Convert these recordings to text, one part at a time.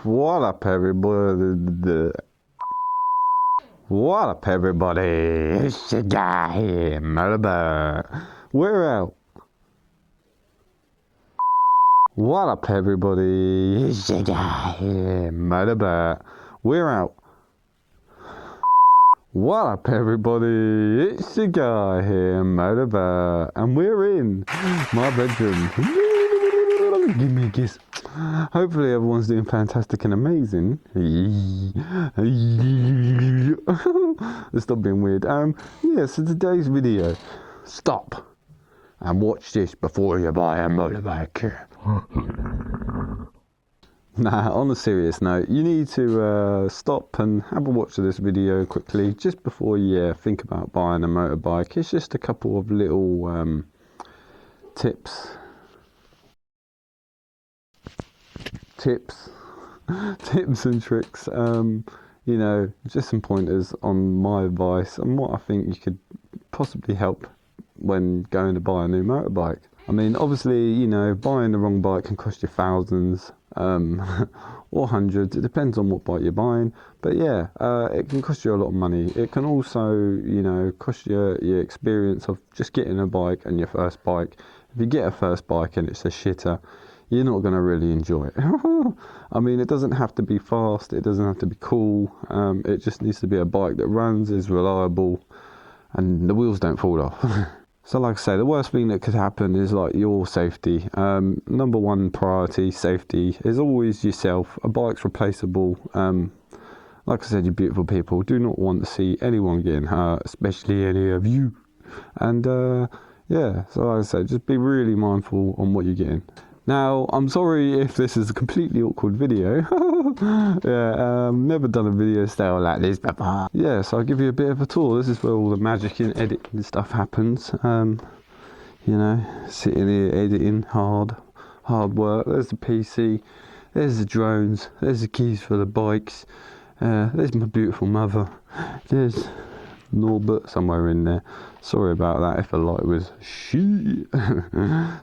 What up, everybody? What up, everybody? It's your guy here, Malibu. We're out. What up, everybody? It's your guy here, Malibu. We're out. What up, everybody? It's your guy here, Malibu, and we're in my bedroom. Give me a kiss. Hopefully everyone's doing fantastic and amazing. Stop being weird. Yeah, so today's video. Stop and watch this before you buy a motorbike. Nah, on a serious note, you need to stop and have a watch of this video quickly just before you think about buying a motorbike. It's just a couple of little tips and tricks, you know, just some pointers on my advice and what I think you could possibly help when going to buy a new motorbike. I mean, obviously, you know, buying the wrong bike can cost you thousands or hundreds. It depends on what bike you're buying, but yeah, it can cost you a lot of money. It can also, you know, cost you your experience of just getting a bike and your first bike. If you get a first bike and it's a shitter, you're not going to really enjoy it. I mean, it doesn't have to be fast, it doesn't have to be cool, it just needs to be a bike that runs, is reliable, and the wheels don't fall off. So like I say, the worst thing that could happen is like your safety. Number one priority, safety, is always yourself. A bike's replaceable. Like I said, you beautiful people do not want to see anyone getting hurt, especially any of you. And yeah, so like I said, just be really mindful on what you're getting. Now, I'm sorry if this is a completely awkward video. Yeah, never done a video style like this before. Yeah, so I'll give you a bit of a tour. This is where all the magic in editing stuff happens. You know, sitting here editing, hard work. There's the PC, there's the drones, there's the keys for the bikes. There's my beautiful mother. There's Norbert somewhere in there. Sorry about that if the light was shit.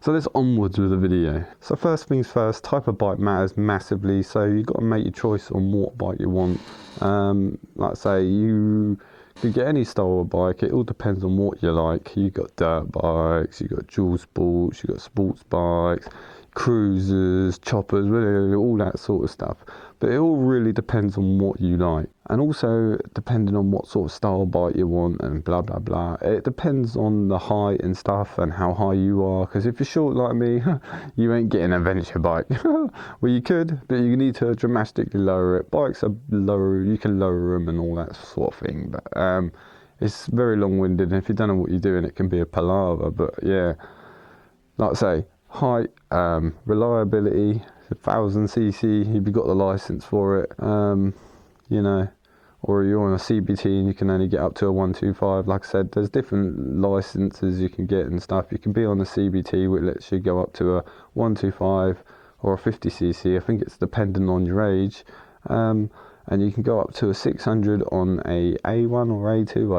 So let's onwards with the video. So first things first, type of bike matters massively, so you've got to make your choice on what bike you want. Like I say, you could get any style of bike, it all depends on what you like. You got dirt bikes, you got dual sports, you got sports bikes, cruisers, choppers, all that sort of stuff. But it all really depends on what you like, and also depending on what sort of style bike you want and blah blah blah. It depends on the height and stuff and how high you are, because if you're short like me, you ain't getting an adventure bike. Well, you could, but you need to dramatically lower it. Bikes are lower, you can lower them and all that sort of thing, but it's very long-winded, and if you don't know what you're doing, it can be a palaver. But yeah, like I say, height, reliability, 1000cc if you've got the license for it, you know, or you're on a CBT and you can only get up to a 125. Like I said, there's different licenses you can get and stuff. You can be on the CBT, which lets you go up to a 125 or a 50cc. I think it's dependent on your age, and you can go up to a 600 on a A1 or A2.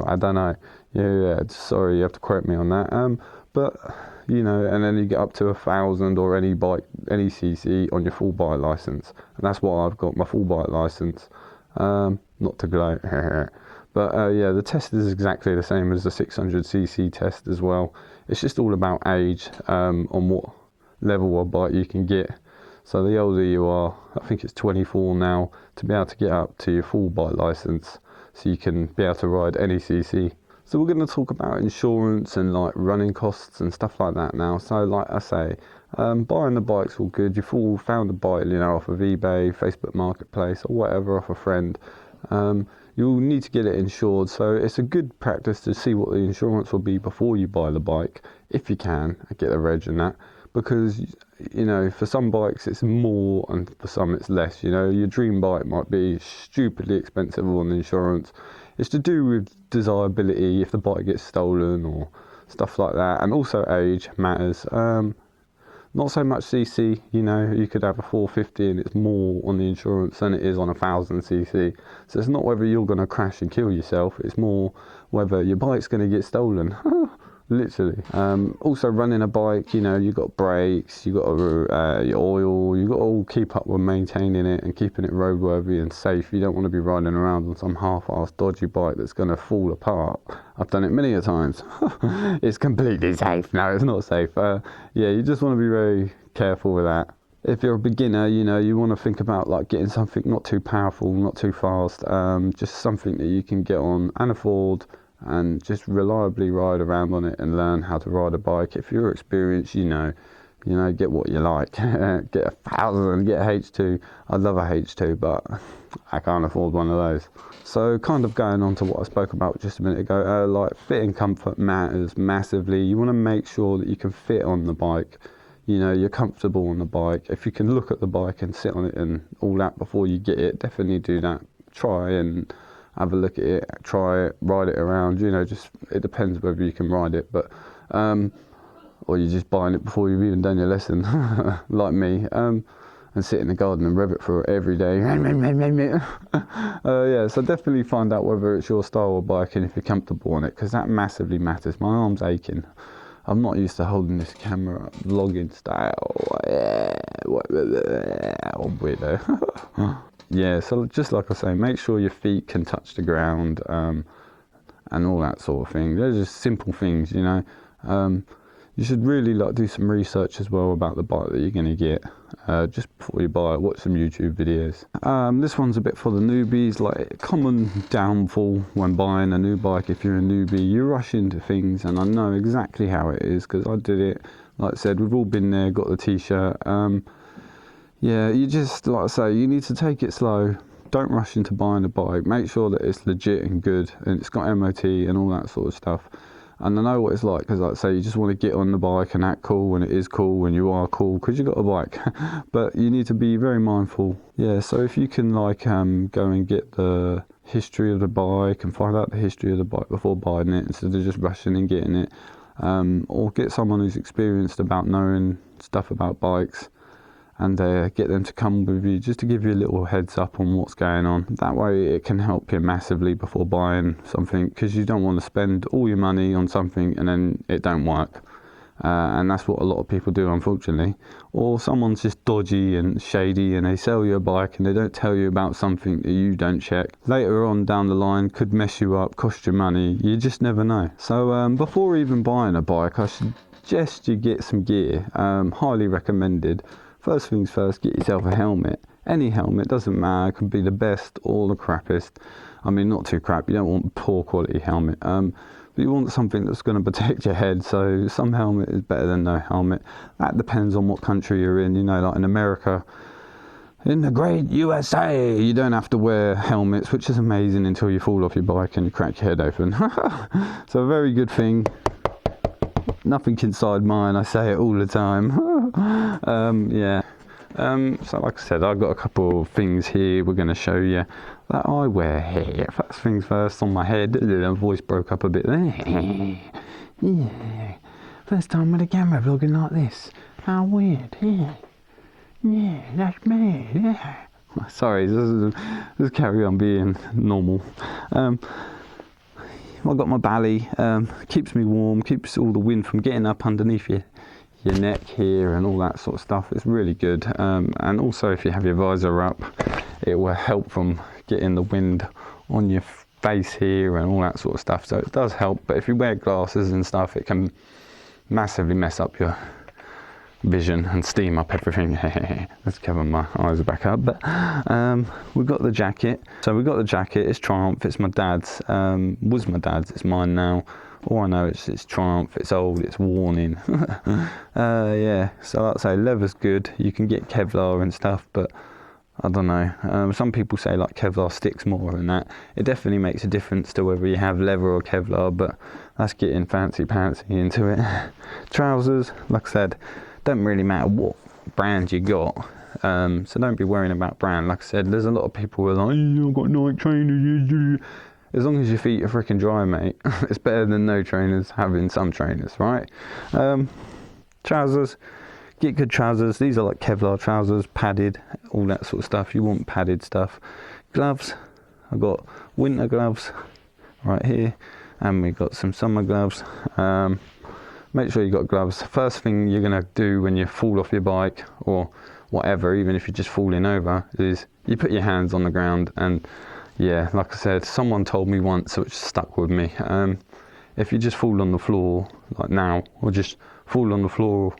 I don't know. Yeah, sorry, you have to quote me on that. But you know, and then you get up to 1000 or any bike, any cc on your full bike license, and that's why I've got my full bike license. Not to gloat, but yeah, the test is exactly the same as the 600cc test as well. It's just all about age, on what level of bike you can get. So the older you are, I think it's 24 now, to be able to get up to your full bike license, so you can be able to ride any cc. So we're going to talk about insurance and like running costs and stuff like that now. So like I say, buying the bike's all good. You've all found a bike, you know, off of eBay, Facebook Marketplace or whatever, off a friend. You'll need to get it insured. So it's a good practice to see what the insurance will be before you buy the bike, if you can, get the reg and that. Because, you know, for some bikes it's more and for some it's less. You know, your dream bike might be stupidly expensive on insurance. It's to do with desirability, if the bike gets stolen or stuff like that, and also age matters. Not so much cc, you know, you could have a 450 and it's more on the insurance than it is on a 1000cc. So it's not whether you're going to crash and kill yourself, it's more whether your bike's going to get stolen. literally. Also running a bike, you know, you've got brakes, you've got your oil, you've got to all keep up with maintaining it and keeping it roadworthy and safe. You don't want to be riding around on some half-assed dodgy bike that's going to fall apart. I've done it many a times. It's completely safe. No, it's not safe. Yeah, you just want to be very careful with that. If you're a beginner, you know, you want to think about like getting something not too powerful, not too fast, just something that you can get on and afford, and just reliably ride around on it and learn how to ride a bike. If you're experienced, you know, get what you like. Get a 1000, get a H2. I'd love a H2, but I can't afford one of those. So kind of going on to what I spoke about just a minute ago, like fit and comfort matters massively. You want to make sure that you can fit on the bike. You know, you're comfortable on the bike. If you can look at the bike and sit on it and all that before you get it, definitely do that. Try and have a look at it, try it, ride it around. You know, just it depends whether you can ride it, but or you're just buying it before you've even done your lesson, like me, and sit in the garden and rev it for every day. Yeah, so definitely find out whether it's your style of bike and if you're comfortable on it, because that massively matters. My arm's aching. I'm not used to holding this camera up, vlogging style. Yeah, weirdo. Yeah, so just like I say, make sure your feet can touch the ground, and all that sort of thing. They're just simple things, you know. You should really like do some research as well about the bike that you're going to get, just before you buy it. Watch some YouTube videos. This one's a bit for the newbies. Like, common downfall when buying a new bike, if you're a newbie, you rush into things, and I know exactly how it is because I did it. Like I said, we've all been there, got the t-shirt. Yeah, you just, like I say, you need to take it slow. Don't rush into buying a bike. Make sure that it's legit and good and it's got MOT and all that sort of stuff. And I know what it's like, because like I say, you just want to get on the bike and act cool, and it is cool and you are cool because you got a bike. But you need to be very mindful. Yeah, so if you can like go and get the history of the bike and find out the history of the bike before buying it, instead of just rushing and getting it, or get someone who's experienced about knowing stuff about bikes, and get them to come with you just to give you a little heads up on what's going on. That way it can help you massively before buying something, because you don't want to spend all your money on something and then it don't work. And that's what a lot of people do, unfortunately. Or someone's just dodgy and shady and they sell you a bike and they don't tell you about something that you don't check. Later on down the line, could mess you up, cost you money. You just never know. So before even buying a bike, I suggest you get some gear. Highly recommended. First things first, get yourself a helmet. Any helmet, doesn't matter, it can be the best or the crappiest. I mean, not too crap, you don't want poor quality helmet. But you want something that's going to protect your head, so some helmet is better than no helmet. That depends on what country you're in. You know, like in America, in the great USA, you don't have to wear helmets, which is amazing until you fall off your bike and you crack your head open. So a very good thing. Nothing inside mine, I say it all the time. Yeah. So like I said, I've got a couple of things here we're going to show you that I wear here. First things first, on my head. The voice broke up a bit there. Yeah. First time with a camera vlogging like this. How weird. Yeah. Yeah, that's me. Yeah. Sorry, just carry on being normal. I've got my belly, keeps me warm, keeps all the wind from getting up underneath your neck here and all that sort of stuff. It's really good. And also if you have your visor up, it will help from getting the wind on your face here and all that sort of stuff. So it does help, but if you wear glasses and stuff, it can massively mess up your vision and steam up everything. Let's cover my eyes back up. But we've got the jacket. So we've got the jacket. It's Triumph. It's my dad's. Was my dad's. It's mine now. All I know is it's Triumph. It's old. It's worn in. Yeah. So like I say, leather's good. You can get Kevlar and stuff, but I don't know. Some people say like Kevlar sticks more than that. It definitely makes a difference to whether you have leather or Kevlar, but that's getting fancy pantsy into it. Trousers, like I said, don't really matter what brand you got, so don't be worrying about brand. Like I said, there's a lot of people who are like, oh, I've got Nike trainers. As long as your feet are freaking dry, mate, it's better than no trainers having some trainers, right? Trousers, get good trousers. These are like Kevlar trousers, padded, all that sort of stuff. You want padded stuff. Gloves, I've got winter gloves right here, and we've got some summer gloves. make sure you got gloves. First thing you're going to do when you fall off your bike or whatever, even if you're just falling over, is you put your hands on the ground. And yeah, like I said, someone told me once, which stuck with me, if you just fall on the floor like now, or just fall on the floor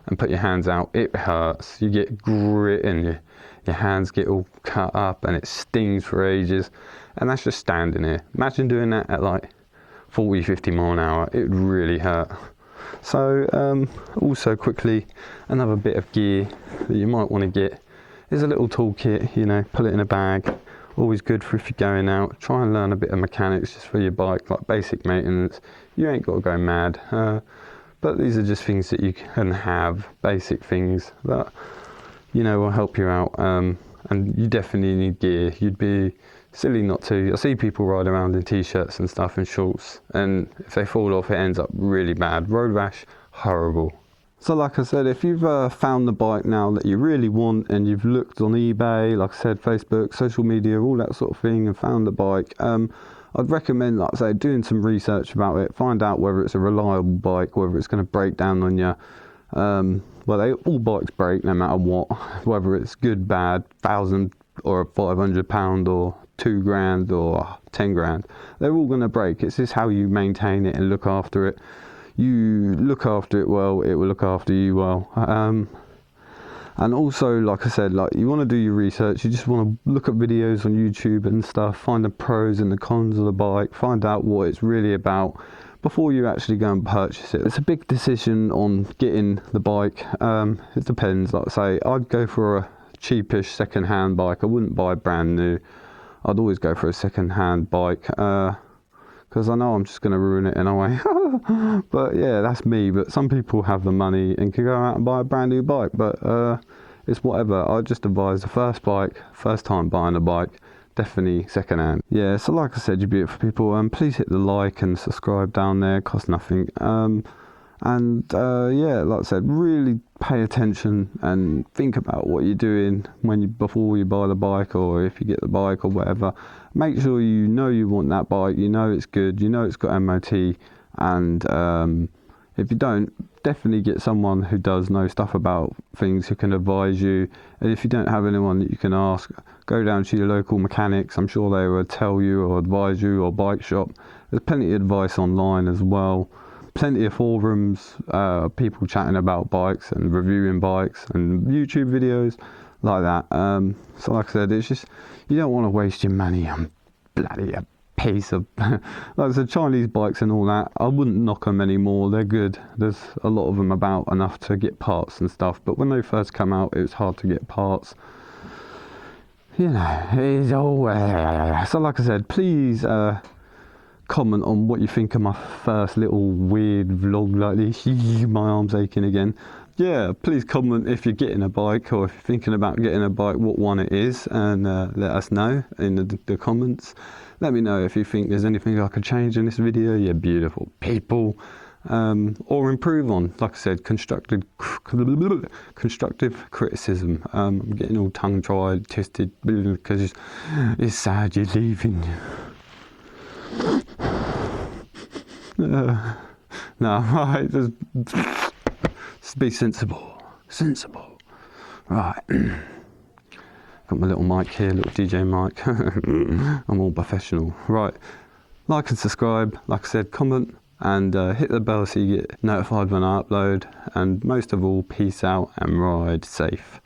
and put your hands out, it hurts. You get grit and your hands get all cut up and it stings for ages. And that's just standing here. Imagine doing that at like 40, 50 mile an hour. It would really hurt. So also quickly, another bit of gear that you might want to get is a little toolkit, you know, put it in a bag. Always good for if you're going out. Try and learn a bit of mechanics just for your bike, like basic maintenance. You ain't got to go mad. But these are just things that you can have, basic things that, you know, will help you out. And you definitely need gear. You'd be silly not to. I see people ride around in t-shirts and stuff and shorts, and if they fall off, it ends up really bad. Road rash, horrible. So like I said, if you've found the bike now that you really want, and you've looked on eBay, like I said, Facebook, social media, all that sort of thing, and found the bike, I'd recommend, like I say, doing some research about it. Find out whether it's a reliable bike, whether it's going to break down on you. Well, all bikes break no matter what, whether it's good, bad, 1,000 or £500 or £2,000 or 10 grand. They're all going to break. It's just how you maintain it and look after it. You look after it well, it will look after you well. And also, like I said, like you want to do your research. You just want to look at videos on YouTube and stuff, find the pros and the cons of the bike, find out what it's really about before you actually go and purchase it. It's a big decision on getting the bike. It depends. Like I say, I'd go for a cheapish second-hand bike. I wouldn't buy brand new. I'd always go for a second-hand bike because I know I'm just going to ruin it in a way. But yeah, that's me. But some people have the money and can go out and buy a brand new bike. But it's whatever. I just advise the first time buying a bike, definitely second-hand. Yeah, so like I said, you beautiful people, please hit the like and subscribe down there. It costs nothing. Yeah, like I said, really pay attention and think about what you're doing before you buy the bike, or if you get the bike or whatever. Make sure you know you want that bike, you know it's good, you know it's got MOT, and if you don't, definitely get someone who does know stuff about things who can advise you. And if you don't have anyone that you can ask, go down to your local mechanics. I'm sure they will tell you or advise you, or bike shop. There's plenty of advice online as well. Plenty of forums, people chatting about bikes and reviewing bikes, and YouTube videos like that. So like I said, it's just, you don't want to waste your money on bloody a piece of like I said, Chinese bikes and all that. I wouldn't knock them anymore. They're good. There's a lot of them about enough to get parts and stuff, but when they first come out, it was hard to get parts. You know, it's all so like I said, please comment on what you think of my first little weird vlog like this. My arm's aching again. Yeah, please comment if you're getting a bike, or if you're thinking about getting a bike, what one it is, and let us know in the comments. Let me know if you think there's anything I could change in this video, you beautiful people, or improve on. Like I said, constructive criticism. I'm getting all tongue-tied, twisted, because it's sad you're leaving. No, right, just be sensible, right. Got my little mic here, little DJ mic. I'm all professional. Right, like and subscribe, like I said, comment, and hit the bell so you get notified when I upload, and most of all, peace out and ride safe.